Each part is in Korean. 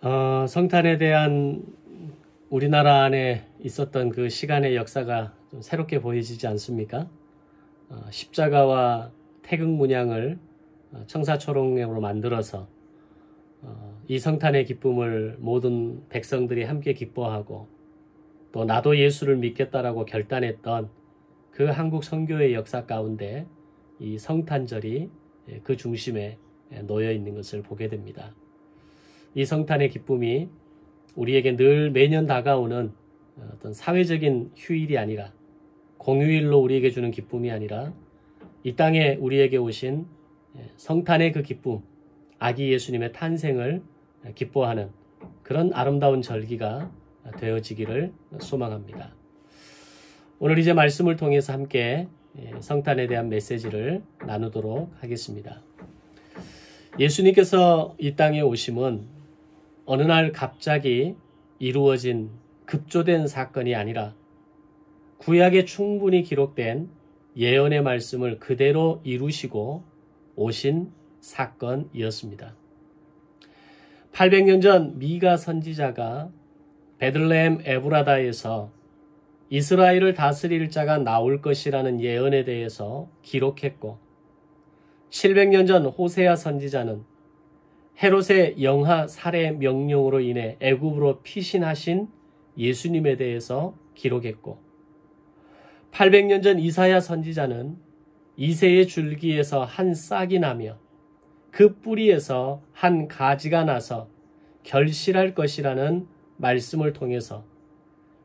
성탄에 대한 우리나라 안에 있었던 그 시간의 역사가 좀 새롭게 보여지지 않습니까? 십자가와 태극 문양을 청사초롱으로 만들어서 이 성탄의 기쁨을 모든 백성들이 함께 기뻐하고 또 나도 예수를 믿겠다라고 결단했던 그 한국 선교의 역사 가운데 이 성탄절이 그 중심에 놓여 있는 것을 보게 됩니다. 이 성탄의 기쁨이 우리에게 늘 매년 다가오는 어떤 사회적인 휴일이 아니라 공휴일로 우리에게 주는 기쁨이 아니라 이 땅에 우리에게 오신 성탄의 그 기쁨, 아기 예수님의 탄생을 기뻐하는 그런 아름다운 절기가 되어지기를 소망합니다. 오늘 이제 말씀을 통해서 함께 성탄에 대한 메시지를 나누도록 하겠습니다. 예수님께서 이 땅에 오심은 어느 날 갑자기 이루어진 급조된 사건이 아니라 구약에 충분히 기록된 예언의 말씀을 그대로 이루시고 오신 사건이었습니다. 800년 전 미가 선지자가 베들레헴 에브라다에서 이스라엘을 다스릴 자가 나올 것이라는 예언에 대해서 기록했고 700년 전 호세아 선지자는 헤롯의 영하 살해 명령으로 인해 애굽으로 피신하신 예수님에 대해서 기록했고 800년 전 이사야 선지자는 이새의 줄기에서 한 싹이 나며 그 뿌리에서 한 가지가 나서 결실할 것이라는 말씀을 통해서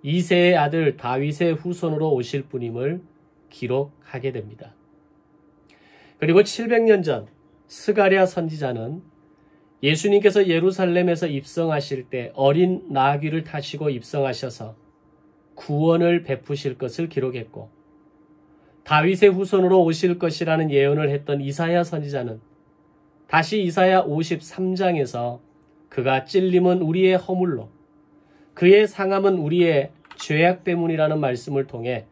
이새의 아들 다윗의 후손으로 오실 분임을 기록하게 됩니다. 그리고 700년 전 스가랴 선지자는 예수님께서 예루살렘에서 입성하실 때 어린 나귀를 타시고 입성하셔서 구원을 베푸실 것을 기록했고 다윗의 후손으로 오실 것이라는 예언을 했던 이사야 선지자는 다시 이사야 53장에서 그가 찔림은 우리의 허물로 그의 상함은 우리의 죄악 때문이라는 말씀을 통해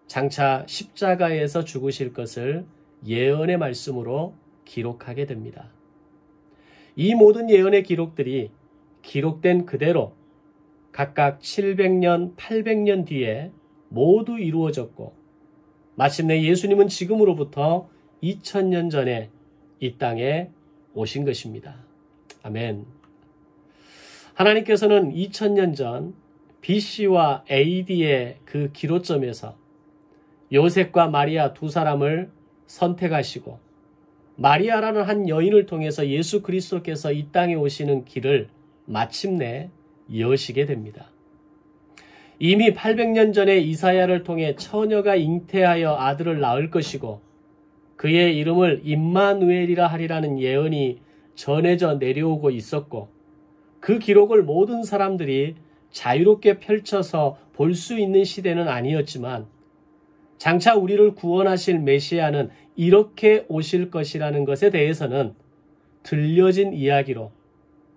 장차 십자가에서 죽으실 것을 예언의 말씀으로 기록하게 됩니다. 이 모든 예언의 기록들이 기록된 그대로 각각 700년, 800년 뒤에 모두 이루어졌고 마침내 예수님은 지금으로부터 2000년 전에 이 땅에 오신 것입니다. 아멘. 하나님께서는 2000년 전 BC와 AD의 그 기로점에서 요셉과 마리아 두 사람을 선택하시고 마리아라는 한 여인을 통해서 예수 그리스도께서 이 땅에 오시는 길을 마침내 여시게 됩니다. 이미 800년 전에 이사야를 통해 처녀가 잉태하여 아들을 낳을 것이고 그의 이름을 임마누엘이라 하리라는 예언이 전해져 내려오고 있었고 그 기록을 모든 사람들이 자유롭게 펼쳐서 볼 수 있는 시대는 아니었지만 장차 우리를 구원하실 메시아는 이렇게 오실 것이라는 것에 대해서는 들려진 이야기로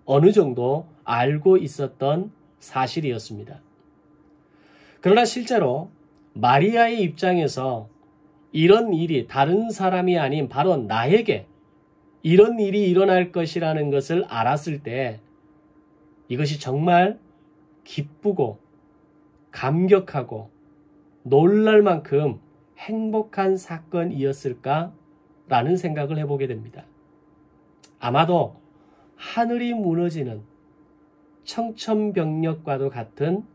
어느 정도 알고 있었던 사실이었습니다. 그러나 실제로 마리아의 입장에서 이런 일이 다른 사람이 아닌 바로 나에게 이런 일이 일어날 것이라는 것을 알았을 때 이것이 정말 기쁘고 감격하고 놀랄 만큼 행복한 사건이었을까라는 생각을 해보게 됩니다. 아마도 하늘이 무너지는 청천벽력과도 같은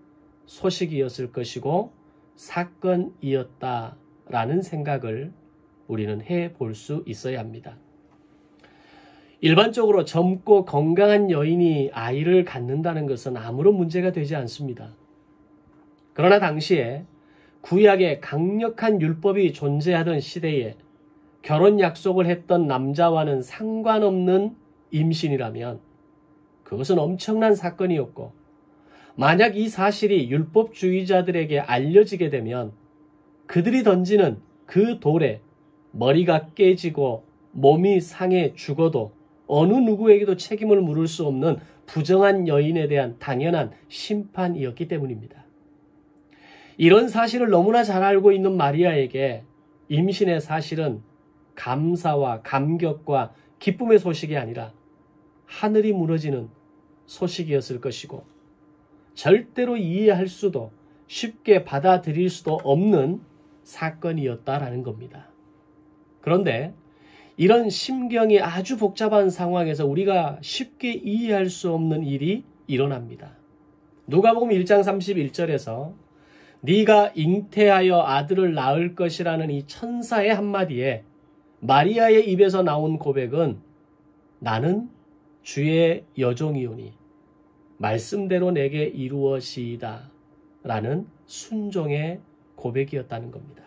소식이었을 것이고 사건이었다라는 생각을 우리는 해볼 수 있어야 합니다. 일반적으로 젊고 건강한 여인이 아이를 갖는다는 것은 아무런 문제가 되지 않습니다. 그러나 당시에 구약에 강력한 율법이 존재하던 시대에 결혼 약속을 했던 남자와는 상관없는 임신이라면 그것은 엄청난 사건이었고 만약 이 사실이 율법주의자들에게 알려지게 되면 그들이 던지는 그 돌에 머리가 깨지고 몸이 상해 죽어도 어느 누구에게도 책임을 물을 수 없는 부정한 여인에 대한 당연한 심판이었기 때문입니다. 이런 사실을 너무나 잘 알고 있는 마리아에게 임신의 사실은 감사와 감격과 기쁨의 소식이 아니라 하늘이 무너지는 소식이었을 것이고 절대로 이해할 수도 쉽게 받아들일 수도 없는 사건이었다라는 겁니다. 그런데 이런 심경이 아주 복잡한 상황에서 우리가 쉽게 이해할 수 없는 일이 일어납니다. 누가복음 1장 31절에서 네가 잉태하여 아들을 낳을 것이라는 이 천사의 한마디에 마리아의 입에서 나온 고백은 나는 주의 여종이오니 말씀대로 내게 이루어지이다 라는 순종의 고백이었다는 겁니다.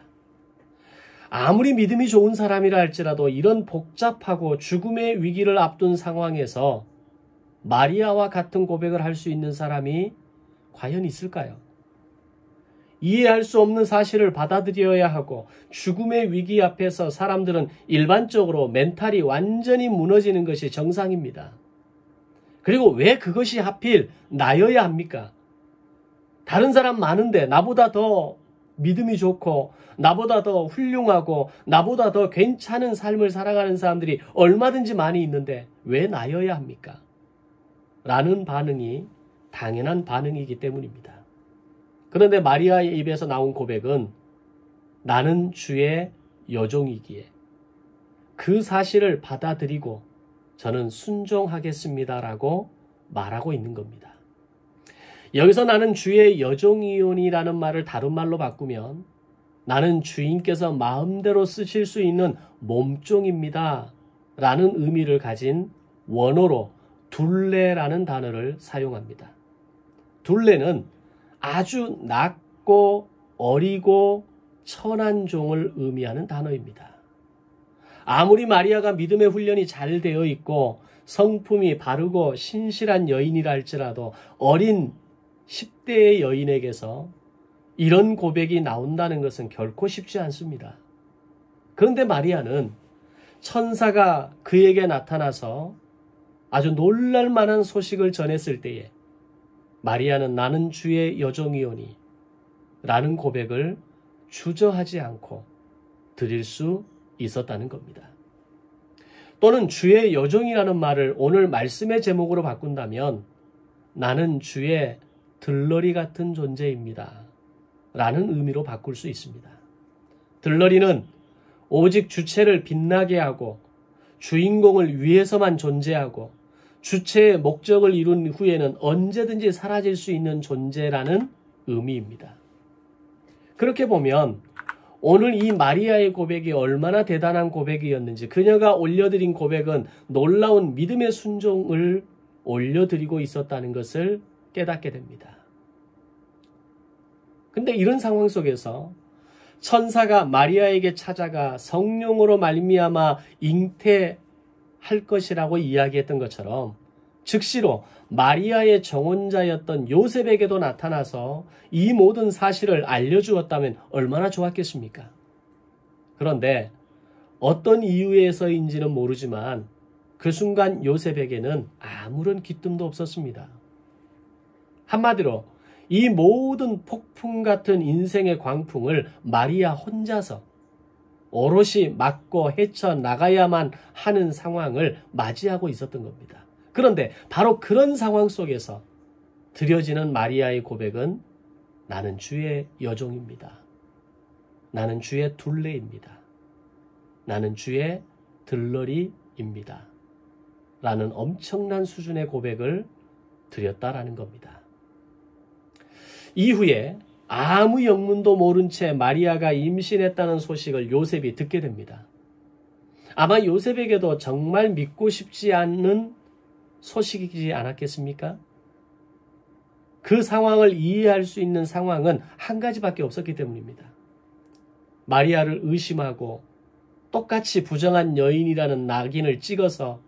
아무리 믿음이 좋은 사람이라 할지라도 이런 복잡하고 죽음의 위기를 앞둔 상황에서 마리아와 같은 고백을 할 수 있는 사람이 과연 있을까요? 이해할 수 없는 사실을 받아들여야 하고 죽음의 위기 앞에서 사람들은 일반적으로 멘탈이 완전히 무너지는 것이 정상입니다. 그리고 왜 그것이 하필 나여야 합니까? 다른 사람 많은데 나보다 더 믿음이 좋고 나보다 더 훌륭하고 나보다 더 괜찮은 삶을 살아가는 사람들이 얼마든지 많이 있는데 왜 나여야 합니까? 라는 반응이 당연한 반응이기 때문입니다. 그런데 마리아의 입에서 나온 고백은 나는 주의 여종이기에 그 사실을 받아들이고 저는 순종하겠습니다라고 말하고 있는 겁니다. 여기서 나는 주의 여종이오니라는 말을 다른 말로 바꾸면 나는 주인께서 마음대로 쓰실 수 있는 몸종입니다 라는 의미를 가진 원어로 둘레라는 단어를 사용합니다. 둘레는 아주 낮고 어리고 천한 종을 의미하는 단어입니다. 아무리 마리아가 믿음의 훈련이 잘 되어 있고 성품이 바르고 신실한 여인이라 할지라도 어린 10대의 여인에게서 이런 고백이 나온다는 것은 결코 쉽지 않습니다. 그런데 마리아는 천사가 그에게 나타나서 아주 놀랄만한 소식을 전했을 때에 마리아는 나는 주의 여종이오니 라는 고백을 주저하지 않고 드릴 수 있었다는 겁니다. 또는 주의 여종이라는 말을 오늘 말씀의 제목으로 바꾼다면 나는 주의 들러리 같은 존재입니다 라는 의미로 바꿀 수 있습니다. 들러리는 오직 주체를 빛나게 하고 주인공을 위해서만 존재하고 주체의 목적을 이룬 후에는 언제든지 사라질 수 있는 존재라는 의미입니다. 그렇게 보면 오늘 이 마리아의 고백이 얼마나 대단한 고백이었는지 그녀가 올려드린 고백은 놀라운 믿음의 순종을 올려드리고 있었다는 것을 깨닫게 됩니다. 근데 이런 상황 속에서 천사가 마리아에게 찾아가 성령으로 말미암아 잉태할 것이라고 이야기했던 것처럼 즉시로 마리아의 정혼자였던 요셉에게도 나타나서 이 모든 사실을 알려주었다면 얼마나 좋았겠습니까? 그런데 어떤 이유에서인지는 모르지만 그 순간 요셉에게는 아무런 기쁨도 없었습니다. 한마디로 이 모든 폭풍 같은 인생의 광풍을 마리아 혼자서 오롯이 맞고 헤쳐나가야만 하는 상황을 맞이하고 있었던 겁니다. 그런데 바로 그런 상황 속에서 드려지는 마리아의 고백은 나는 주의 여종입니다. 나는 주의 둘레입니다. 나는 주의 들러리입니다. 라는 엄청난 수준의 고백을 드렸다라는 겁니다. 이후에 아무 영문도 모른 채 마리아가 임신했다는 소식을 요셉이 듣게 됩니다. 아마 요셉에게도 정말 믿고 싶지 않는 소식이지 않았겠습니까? 그 상황을 이해할 수 있는 상황은 한 가지밖에 없었기 때문입니다. 마리아를 의심하고 똑같이 부정한 여인이라는 낙인을 찍어서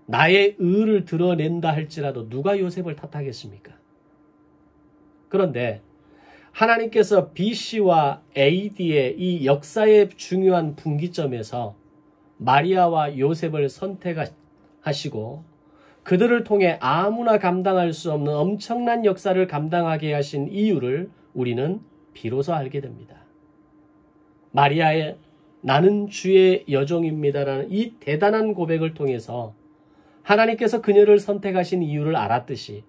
나의 의를 드러낸다 할지라도 누가 요셉을 탓하겠습니까? 그런데 하나님께서 BC와 AD의 이 역사의 중요한 분기점에서 마리아와 요셉을 선택하시고 그들을 통해 아무나 감당할 수 없는 엄청난 역사를 감당하게 하신 이유를 우리는 비로소 알게 됩니다. 마리아의 나는 주의 여종입니다라는 이 대단한 고백을 통해서 하나님께서 그녀를 선택하신 이유를 알았듯이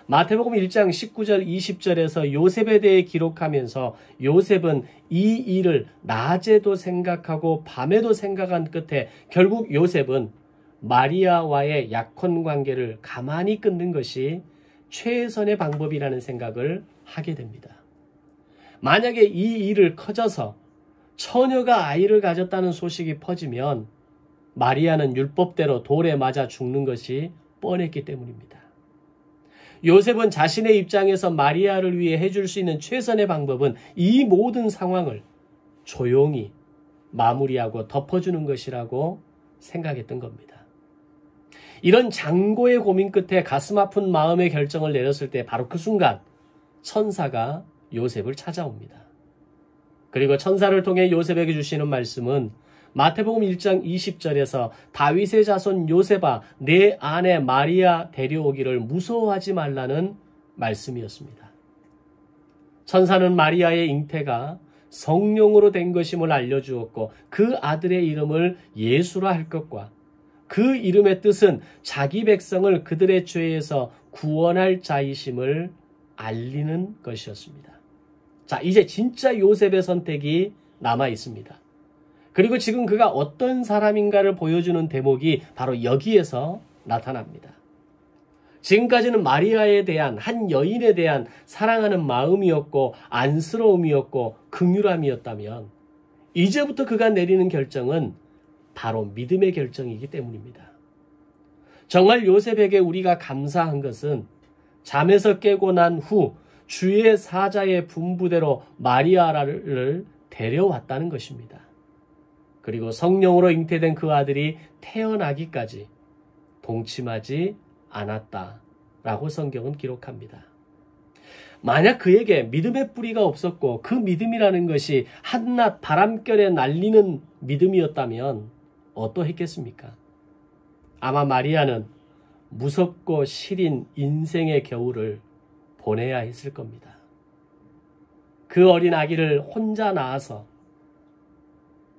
마태복음 1장 19절 20절에서 요셉에 대해 기록하면서 요셉은 이 일을 낮에도 생각하고 밤에도 생각한 끝에 결국 요셉은 마리아와의 약혼 관계를 가만히 끊는 것이 최선의 방법이라는 생각을 하게 됩니다. 만약에 이 일을 커져서 처녀가 아이를 가졌다는 소식이 퍼지면 마리아는 율법대로 돌에 맞아 죽는 것이 뻔했기 때문입니다. 요셉은 자신의 입장에서 마리아를 위해 해줄 수 있는 최선의 방법은 이 모든 상황을 조용히 마무리하고 덮어주는 것이라고 생각했던 겁니다. 이런 장고의 고민 끝에 가슴 아픈 마음의 결정을 내렸을 때 바로 그 순간 천사가 요셉을 찾아옵니다. 그리고 천사를 통해 요셉에게 주시는 말씀은 마태복음 1장 20절에서 다윗의 자손 요셉아 내 아내 마리아 데려오기를 무서워하지 말라는 말씀이었습니다. 천사는 마리아의 잉태가 성령으로 된 것임을 알려주었고 그 아들의 이름을 예수라 할 것과 그 이름의 뜻은 자기 백성을 그들의 죄에서 구원할 자이심을 알리는 것이었습니다. 자, 이제 진짜 요셉의 선택이 남아 있습니다. 그리고 지금 그가 어떤 사람인가를 보여주는 대목이 바로 여기에서 나타납니다. 지금까지는 마리아에 대한 한 여인에 대한 사랑하는 마음이었고 안쓰러움이었고 긍휼함이었다면 이제부터 그가 내리는 결정은 바로 믿음의 결정이기 때문입니다. 정말 요셉에게 우리가 감사한 것은 잠에서 깨고 난 후 주의 사자의 분부대로 마리아를 데려왔다는 것입니다. 그리고 성령으로 잉태된 그 아들이 태어나기까지 동침하지 않았다라고 성경은 기록합니다. 만약 그에게 믿음의 뿌리가 없었고 그 믿음이라는 것이 한낮 바람결에 날리는 믿음이었다면 어떠했겠습니까? 아마 마리아는 무섭고 시린 인생의 겨울을 보내야 했을 겁니다. 그 어린 아기를 혼자 낳아서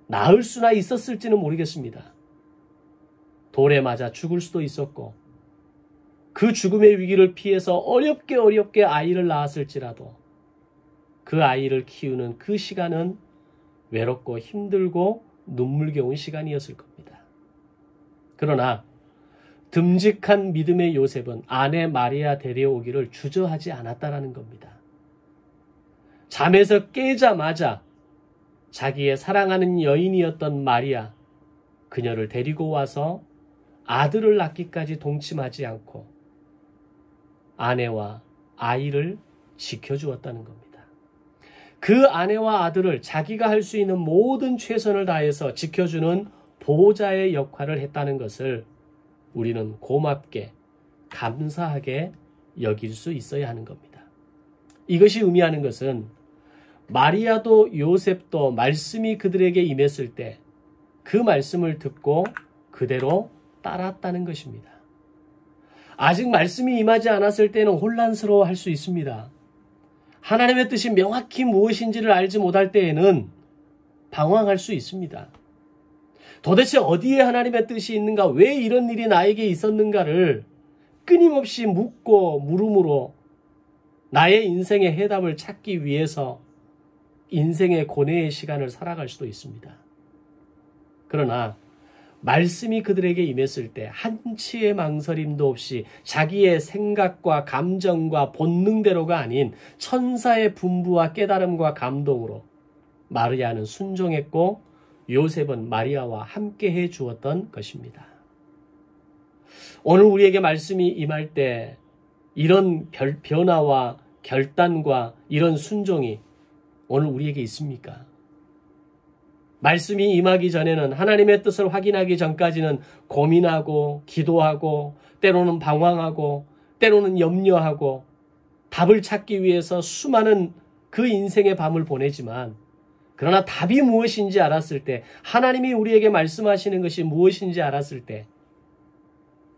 낳을 수나 있었을지는 모르겠습니다. 돌에 맞아 죽을 수도 있었고 그 죽음의 위기를 피해서 어렵게 아이를 낳았을지라도 그 아이를 키우는 그 시간은 외롭고 힘들고 눈물겨운 시간이었을 겁니다. 그러나 듬직한 믿음의 요셉은 아내 마리아 데려오기를 주저하지 않았다라는 겁니다. 잠에서 깨자마자 자기의 사랑하는 여인이었던 마리아, 그녀를 데리고 와서 아들을 낳기까지 동침하지 않고 아내와 아이를 지켜주었다는 겁니다. 그 아내와 아들을 자기가 할 수 있는 모든 최선을 다해서 지켜주는 보호자의 역할을 했다는 것을 우리는 고맙게, 감사하게 여길 수 있어야 하는 겁니다. 이것이 의미하는 것은 마리아도 요셉도 말씀이 그들에게 임했을 때 그 말씀을 듣고 그대로 따랐다는 것입니다. 아직 말씀이 임하지 않았을 때는 혼란스러워할 수 있습니다. 하나님의 뜻이 명확히 무엇인지를 알지 못할 때에는 방황할 수 있습니다. 도대체 어디에 하나님의 뜻이 있는가, 왜 이런 일이 나에게 있었는가를 끊임없이 묻고 물음으로 나의 인생의 해답을 찾기 위해서 인생의 고뇌의 시간을 살아갈 수도 있습니다. 그러나 말씀이 그들에게 임했을 때 한치의 망설임도 없이 자기의 생각과 감정과 본능대로가 아닌 천사의 분부와 깨달음과 감동으로 마리아는 순종했고 요셉은 마리아와 함께 해 주었던 것입니다. 오늘 우리에게 말씀이 임할 때 이런 변화와 결단과 이런 순종이 오늘 우리에게 있습니까? 말씀이 임하기 전에는 하나님의 뜻을 확인하기 전까지는 고민하고 기도하고 때로는 방황하고 때로는 염려하고 답을 찾기 위해서 수많은 그 인생의 밤을 보내지만 그러나 답이 무엇인지 알았을 때, 하나님이 우리에게 말씀하시는 것이 무엇인지 알았을 때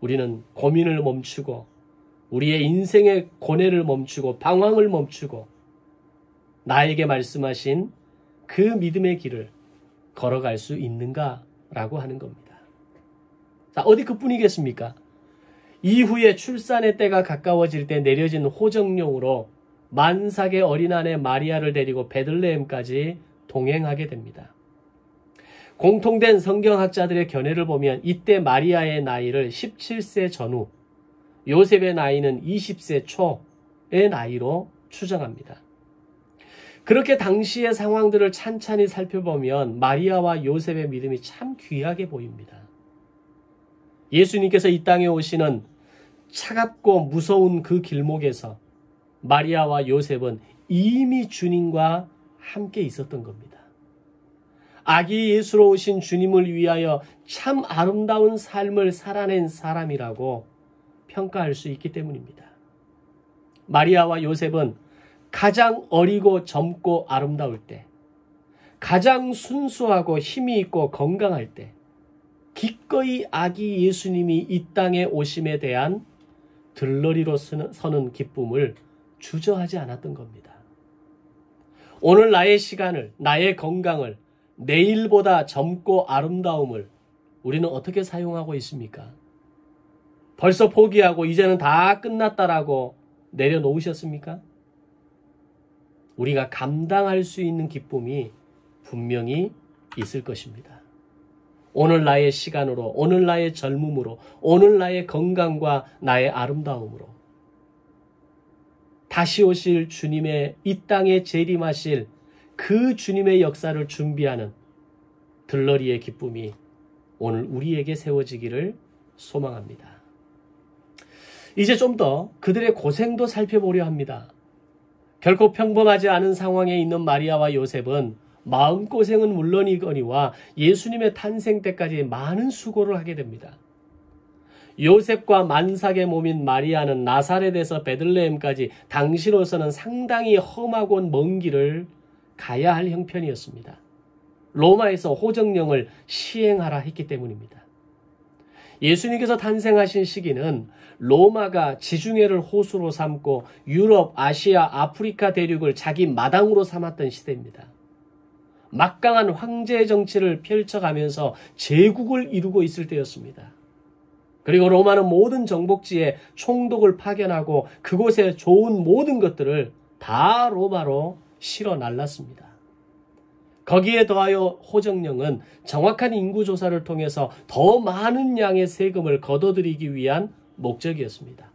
우리는 고민을 멈추고 우리의 인생의 고뇌를 멈추고 방황을 멈추고 나에게 말씀하신 그 믿음의 길을 걸어갈 수 있는가라고 하는 겁니다. 자, 어디 그뿐이겠습니까? 이후에 출산의 때가 가까워질 때 내려진 호정령으로 만삭의 어린 아내 마리아를 데리고 베들레헴까지 동행하게 됩니다. 공통된 성경학자들의 견해를 보면 이때 마리아의 나이를 17세 전후, 요셉의 나이는 20세 초의 나이로 추정합니다. 그렇게 당시의 상황들을 찬찬히 살펴보면 마리아와 요셉의 믿음이 참 귀하게 보입니다. 예수님께서 이 땅에 오시는 차갑고 무서운 그 길목에서 마리아와 요셉은 이미 주님과 함께 있었던 겁니다. 아기 예수로 오신 주님을 위하여 참 아름다운 삶을 살아낸 사람이라고 평가할 수 있기 때문입니다. 마리아와 요셉은 가장 어리고 젊고 아름다울 때, 가장 순수하고 힘이 있고 건강할 때, 기꺼이 아기 예수님이 이 땅에 오심에 대한 들러리로 서는 기쁨을 주저하지 않았던 겁니다. 오늘 나의 시간을, 나의 건강을, 내일보다 젊고 아름다움을 우리는 어떻게 사용하고 있습니까? 벌써 포기하고 이제는 다 끝났다라고 내려놓으셨습니까? 우리가 감당할 수 있는 기쁨이 분명히 있을 것입니다. 오늘 나의 시간으로, 오늘 나의 젊음으로, 오늘 나의 건강과 나의 아름다움으로 다시 오실 주님의 이 땅에 재림하실 그 주님의 역사를 준비하는 들러리의 기쁨이 오늘 우리에게 세워지기를 소망합니다. 이제 좀 더 그들의 고생도 살펴보려 합니다. 결코 평범하지 않은 상황에 있는 마리아와 요셉은 마음고생은 물론이거니와 예수님의 탄생 때까지 많은 수고를 하게 됩니다. 요셉과 만삭의 몸인 마리아는 나사렛에서 베들레헴까지 당시로서는 상당히 험하고 먼 길을 가야 할 형편이었습니다. 로마에서 호정령을 시행하라 했기 때문입니다. 예수님께서 탄생하신 시기는 로마가 지중해를 호수로 삼고 유럽, 아시아, 아프리카 대륙을 자기 마당으로 삼았던 시대입니다. 막강한 황제 정치를 펼쳐가면서 제국을 이루고 있을 때였습니다. 그리고 로마는 모든 정복지에 총독을 파견하고 그곳에 좋은 모든 것들을 다 로마로 실어 날랐습니다. 거기에 더하여 호정령은 정확한 인구조사를 통해서 더 많은 양의 세금을 걷어들이기 위한 목적이었습니다.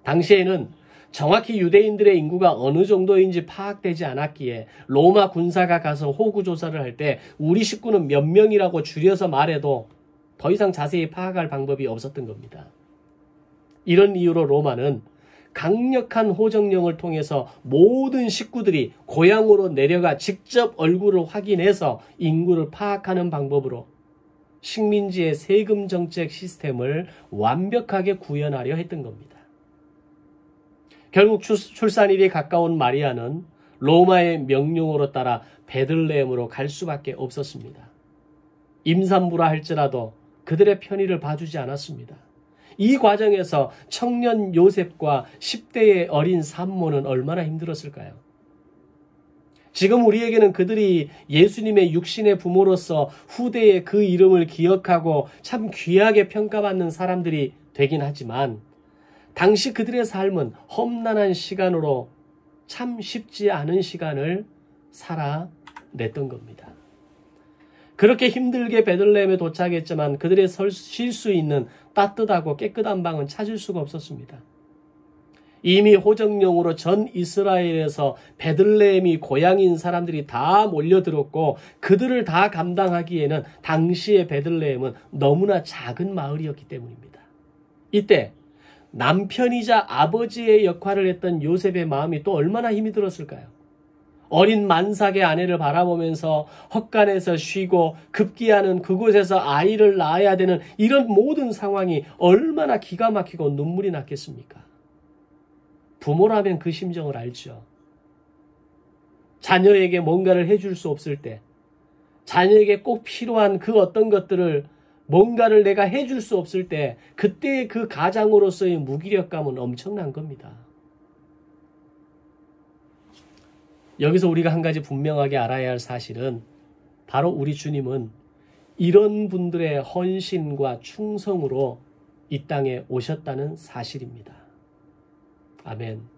당시에는 정확히 유대인들의 인구가 어느 정도인지 파악되지 않았기에 로마 군사가 가서 호구조사를 할 때 우리 식구는 몇 명이라고 줄여서 말해도 더 이상 자세히 파악할 방법이 없었던 겁니다. 이런 이유로 로마는 강력한 호정령을 통해서 모든 식구들이 고향으로 내려가 직접 얼굴을 확인해서 인구를 파악하는 방법으로 식민지의 세금 정책 시스템을 완벽하게 구현하려 했던 겁니다. 결국 출산일이 가까운 마리아는 로마의 명령으로 따라 베들레헴으로 갈 수밖에 없었습니다. 임산부라 할지라도 그들의 편의를 봐주지 않았습니다. 이 과정에서 청년 요셉과 10대의 어린 산모는 얼마나 힘들었을까요? 지금 우리에게는 그들이 예수님의 육신의 부모로서 후대의 그 이름을 기억하고 참 귀하게 평가받는 사람들이 되긴 하지만 당시 그들의 삶은 험난한 시간으로 참 쉽지 않은 시간을 살아냈던 겁니다. 그렇게 힘들게 베들레헴에 도착했지만 그들의 쉴 수 있는 따뜻하고 깨끗한 방은 찾을 수가 없었습니다. 이미 호정령으로 전 이스라엘에서 베들레헴이 고향인 사람들이 다 몰려들었고 그들을 다 감당하기에는 당시의 베들레헴은 너무나 작은 마을이었기 때문입니다. 이때 남편이자 아버지의 역할을 했던 요셉의 마음이 또 얼마나 힘이 들었을까요? 어린 만삭의 아내를 바라보면서 헛간에서 쉬고 급기야는 그곳에서 아이를 낳아야 되는 이런 모든 상황이 얼마나 기가 막히고 눈물이 났겠습니까? 부모라면 그 심정을 알죠. 자녀에게 뭔가를 해줄 수 없을 때, 자녀에게 꼭 필요한 그 어떤 것들을 뭔가를 내가 해줄 수 없을 때 그때의 그 가장으로서의 무기력감은 엄청난 겁니다. 여기서 우리가 한 가지 분명하게 알아야 할 사실은 바로 우리 주님은 이런 분들의 헌신과 충성으로 이 땅에 오셨다는 사실입니다. 아멘.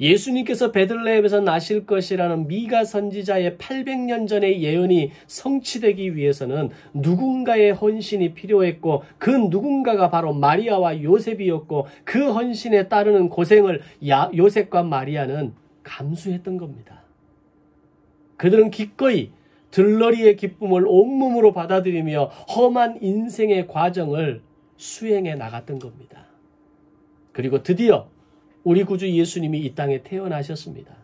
예수님께서 베들레헴에서 나실 것이라는 미가 선지자의 800년 전의 예언이 성취되기 위해서는 누군가의 헌신이 필요했고 그 누군가가 바로 마리아와 요셉이었고 그 헌신에 따르는 고생을 요셉과 마리아는 감수했던 겁니다. 그들은 기꺼이 들러리의 기쁨을 온몸으로 받아들이며 험한 인생의 과정을 수행해 나갔던 겁니다. 그리고 드디어 우리 구주 예수님이 이 땅에 태어나셨습니다.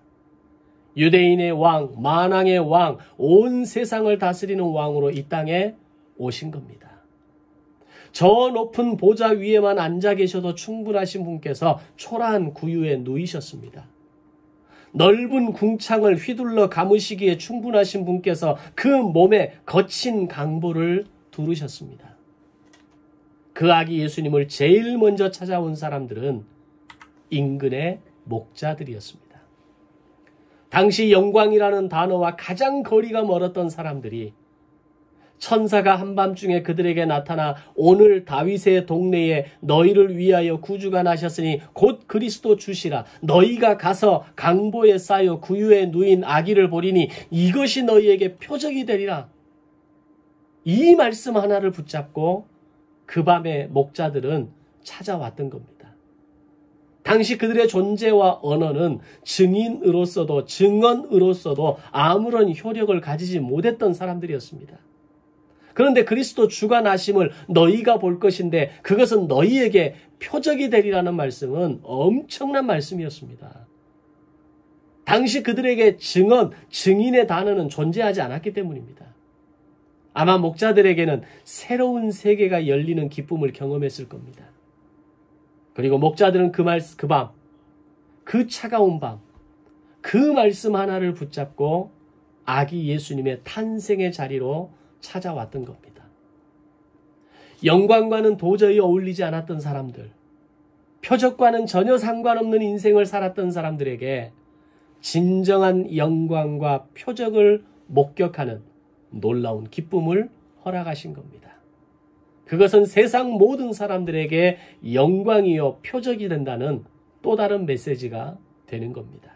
유대인의 왕, 만왕의 왕, 온 세상을 다스리는 왕으로 이 땅에 오신 겁니다. 저 높은 보좌 위에만 앉아 계셔도 충분하신 분께서 초라한 구유에 누이셨습니다. 넓은 궁창을 휘둘러 감으시기에 충분하신 분께서 그 몸에 거친 강보를 두르셨습니다. 그 아기 예수님을 제일 먼저 찾아온 사람들은 인근의 목자들이었습니다. 당시 영광이라는 단어와 가장 거리가 멀었던 사람들이 천사가 한밤중에 그들에게 나타나 오늘 다윗의 동네에 너희를 위하여 구주가 나셨으니 곧 그리스도 주시라. 너희가 가서 강보에 쌓여 구유에 누인 아기를 보리니 이것이 너희에게 표적이 되리라. 이 말씀 하나를 붙잡고 그 밤에 목자들은 찾아왔던 겁니다. 당시 그들의 존재와 언어는 증인으로서도 증언으로서도 아무런 효력을 가지지 못했던 사람들이었습니다. 그런데 그리스도 주가 나심을 너희가 볼 것인데 그것은 너희에게 표적이 되리라는 말씀은 엄청난 말씀이었습니다. 당시 그들에게 증언, 증인의 단어는 존재하지 않았기 때문입니다. 아마 목자들에게는 새로운 세계가 열리는 기쁨을 경험했을 겁니다. 그리고 목자들은 그 밤, 그 차가운 밤, 그 말씀 하나를 붙잡고 아기 예수님의 탄생의 자리로 찾아왔던 겁니다. 영광과는 도저히 어울리지 않았던 사람들, 표적과는 전혀 상관없는 인생을 살았던 사람들에게 진정한 영광과 표적을 목격하는 놀라운 기쁨을 허락하신 겁니다. 그것은 세상 모든 사람들에게 영광이요 표적이 된다는 또 다른 메시지가 되는 겁니다.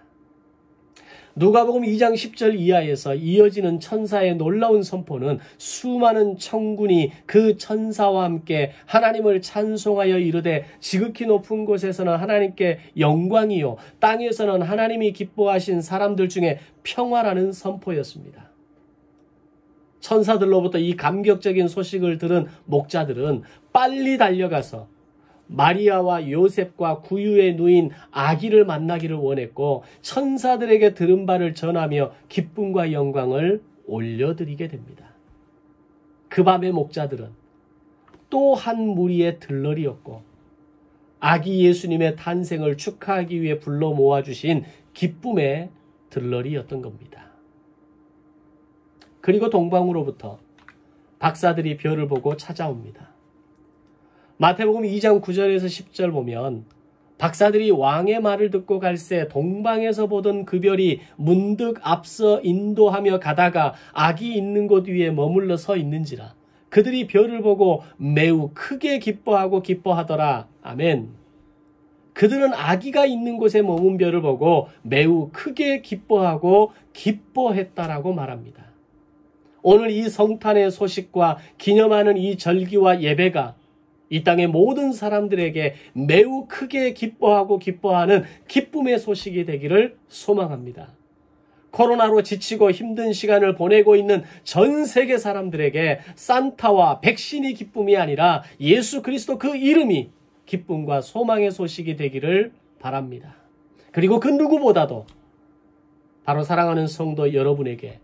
누가복음 2장 10절 이하에서 이어지는 천사의 놀라운 선포는 수많은 천군이 그 천사와 함께 하나님을 찬송하여 이르되 지극히 높은 곳에서는 하나님께 영광이요 땅에서는 하나님이 기뻐하신 사람들 중에 평화라는 선포였습니다. 천사들로부터 이 감격적인 소식을 들은 목자들은 빨리 달려가서 마리아와 요셉과 구유에 누인 아기를 만나기를 원했고 천사들에게 들은 바를 전하며 기쁨과 영광을 올려드리게 됩니다. 그 밤의 목자들은 또 한 무리의 들러리였고 아기 예수님의 탄생을 축하하기 위해 불러 모아주신 기쁨의 들러리였던 겁니다. 그리고 동방으로부터 박사들이 별을 보고 찾아옵니다. 마태복음 2장 9절에서 10절 보면 박사들이 왕의 말을 듣고 갈새 동방에서 보던 그 별이 문득 앞서 인도하며 가다가 아기 있는 곳 위에 머물러 서 있는지라. 그들이 별을 보고 매우 크게 기뻐하더라. 아멘. 그들은 아기가 있는 곳에 머문 별을 보고 매우 크게 기뻐하고 기뻐했다라고 말합니다. 오늘 이 성탄의 소식과 기념하는 이 절기와 예배가 이 땅의 모든 사람들에게 매우 크게 기뻐하고 기뻐하는 기쁨의 소식이 되기를 소망합니다. 코로나로 지치고 힘든 시간을 보내고 있는 전 세계 사람들에게 산타와 백신이 기쁨이 아니라 예수 그리스도 그 이름이 기쁨과 소망의 소식이 되기를 바랍니다. 그리고 그 누구보다도 바로 사랑하는 성도 여러분에게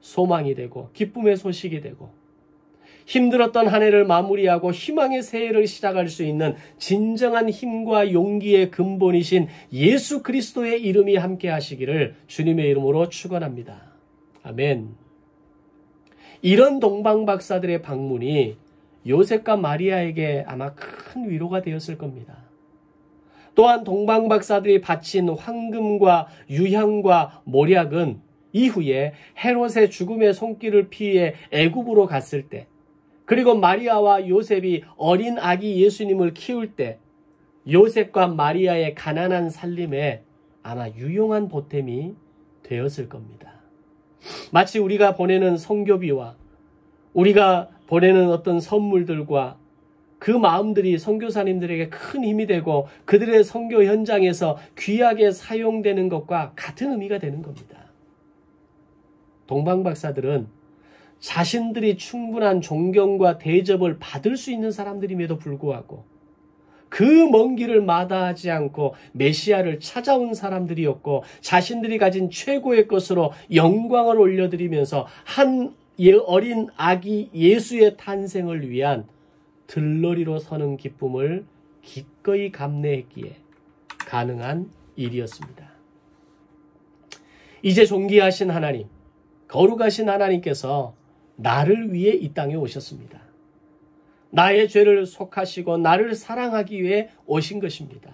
소망이 되고 기쁨의 소식이 되고 힘들었던 한 해를 마무리하고 희망의 새해를 시작할 수 있는 진정한 힘과 용기의 근본이신 예수 그리스도의 이름이 함께 하시기를 주님의 이름으로 축원합니다. 아멘. 이런 동방박사들의 방문이 요셉과 마리아에게 아마 큰 위로가 되었을 겁니다. 또한 동방박사들이 바친 황금과 유향과 몰약은 이후에 헤롯의 죽음의 손길을 피해 애굽으로 갔을 때 그리고 마리아와 요셉이 어린 아기 예수님을 키울 때 요셉과 마리아의 가난한 살림에 아마 유용한 보탬이 되었을 겁니다. 마치 우리가 보내는 선교비와 우리가 보내는 어떤 선물들과 그 마음들이 선교사님들에게 큰 힘이 되고 그들의 선교 현장에서 귀하게 사용되는 것과 같은 의미가 되는 겁니다. 동방박사들은 자신들이 충분한 존경과 대접을 받을 수 있는 사람들임에도 불구하고 그 먼 길을 마다하지 않고 메시아를 찾아온 사람들이었고 자신들이 가진 최고의 것으로 영광을 올려드리면서 한 어린 아기 예수의 탄생을 위한 들러리로 서는 기쁨을 기꺼이 감내했기에 가능한 일이었습니다. 이제 존귀하신 하나님, 거룩하신 하나님께서 나를 위해 이 땅에 오셨습니다. 나의 죄를 속하시고 나를 사랑하기 위해 오신 것입니다.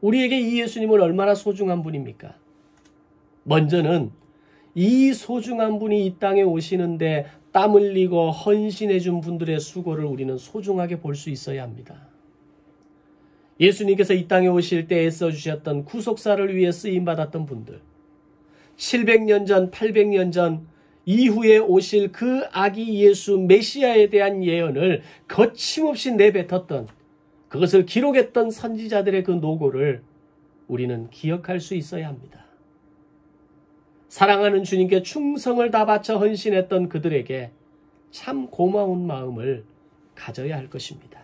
우리에게 이 예수님은 얼마나 소중한 분입니까? 먼저는 이 소중한 분이 이 땅에 오시는데 땀 흘리고 헌신해 준 분들의 수고를 우리는 소중하게 볼 수 있어야 합니다. 예수님께서 이 땅에 오실 때 애써주셨던 구속사를 위해 쓰임받았던 분들, 700년 전, 800년 전 이후에 오실 그 아기 예수 메시아에 대한 예언을 거침없이 내뱉었던, 그것을 기록했던 선지자들의 그 노고를 우리는 기억할 수 있어야 합니다. 사랑하는 주님께 충성을 다 바쳐 헌신했던 그들에게 참 고마운 마음을 가져야 할 것입니다.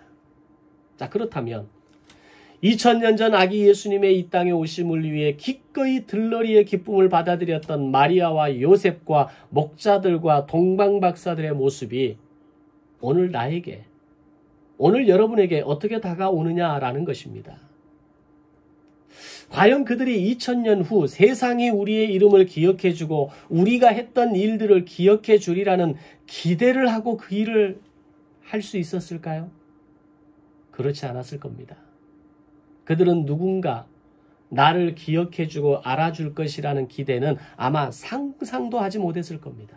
자, 그렇다면 2000년 전 아기 예수님의 이 땅에 오심을 위해 기꺼이 들러리의 기쁨을 받아들였던 마리아와 요셉과 목자들과 동방박사들의 모습이 오늘 나에게, 오늘 여러분에게 어떻게 다가오느냐라는 것입니다. 과연 그들이 2000년 후 세상이 우리의 이름을 기억해주고 우리가 했던 일들을 기억해 주리라는 기대를 하고 그 일을 할 수 있었을까요? 그렇지 않았을 겁니다. 그들은 누군가 나를 기억해주고 알아줄 것이라는 기대는 아마 상상도 하지 못했을 겁니다.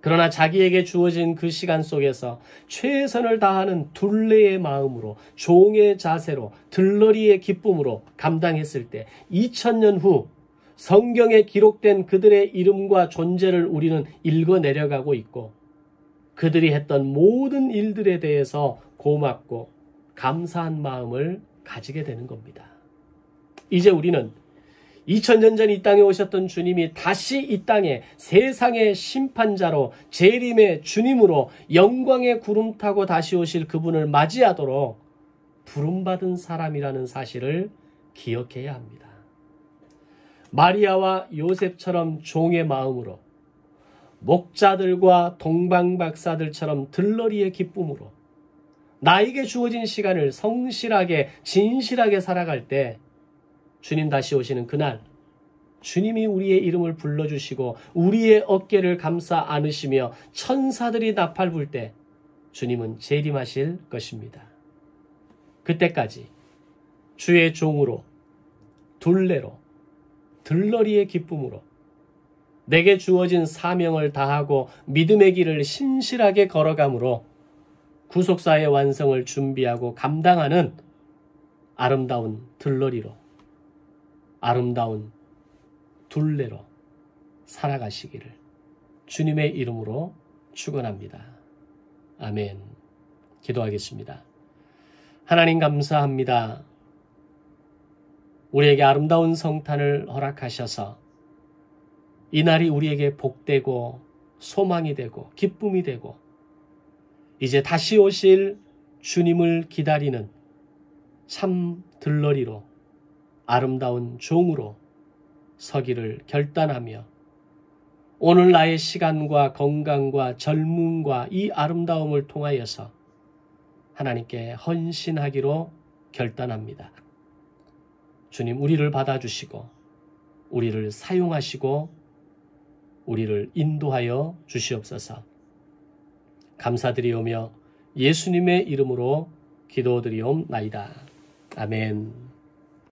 그러나 자기에게 주어진 그 시간 속에서 최선을 다하는 둘레의 마음으로, 종의 자세로, 들러리의 기쁨으로 감당했을 때 2000년 후 성경에 기록된 그들의 이름과 존재를 우리는 읽어 내려가고 있고 그들이 했던 모든 일들에 대해서 고맙고 감사한 마음을 가지게 되는 겁니다. 이제 우리는 2000년 전 이 땅에 오셨던 주님이 다시 이 땅에 세상의 심판자로 재림의 주님으로 영광의 구름 타고 다시 오실 그분을 맞이하도록 부름받은 사람이라는 사실을 기억해야 합니다. 마리아와 요셉처럼 종의 마음으로, 목자들과 동방박사들처럼 들러리의 기쁨으로 나에게 주어진 시간을 성실하게 진실하게 살아갈 때 주님 다시 오시는 그날 주님이 우리의 이름을 불러주시고 우리의 어깨를 감싸 안으시며 천사들이 나팔 불 때 주님은 재림하실 것입니다. 그때까지 주의 종으로, 둘레로, 들러리의 기쁨으로 내게 주어진 사명을 다하고 믿음의 길을 신실하게 걸어감으로 구속사의 완성을 준비하고 감당하는 아름다운 들러리로, 아름다운 둘레로 살아가시기를 주님의 이름으로 축원합니다. 아멘. 기도하겠습니다. 하나님 감사합니다. 우리에게 아름다운 성탄을 허락하셔서 이날이 우리에게 복되고 소망이 되고 기쁨이 되고 이제 다시 오실 주님을 기다리는 참 들러리로 아름다운 종으로 서기를 결단하며 오늘 나의 시간과 건강과 젊음과 이 아름다움을 통하여서 하나님께 헌신하기로 결단합니다. 주님, 우리를 받아주시고 우리를 사용하시고 우리를 인도하여 주시옵소서. 감사드리오며 예수님의 이름으로 기도드리옵나이다. 아멘.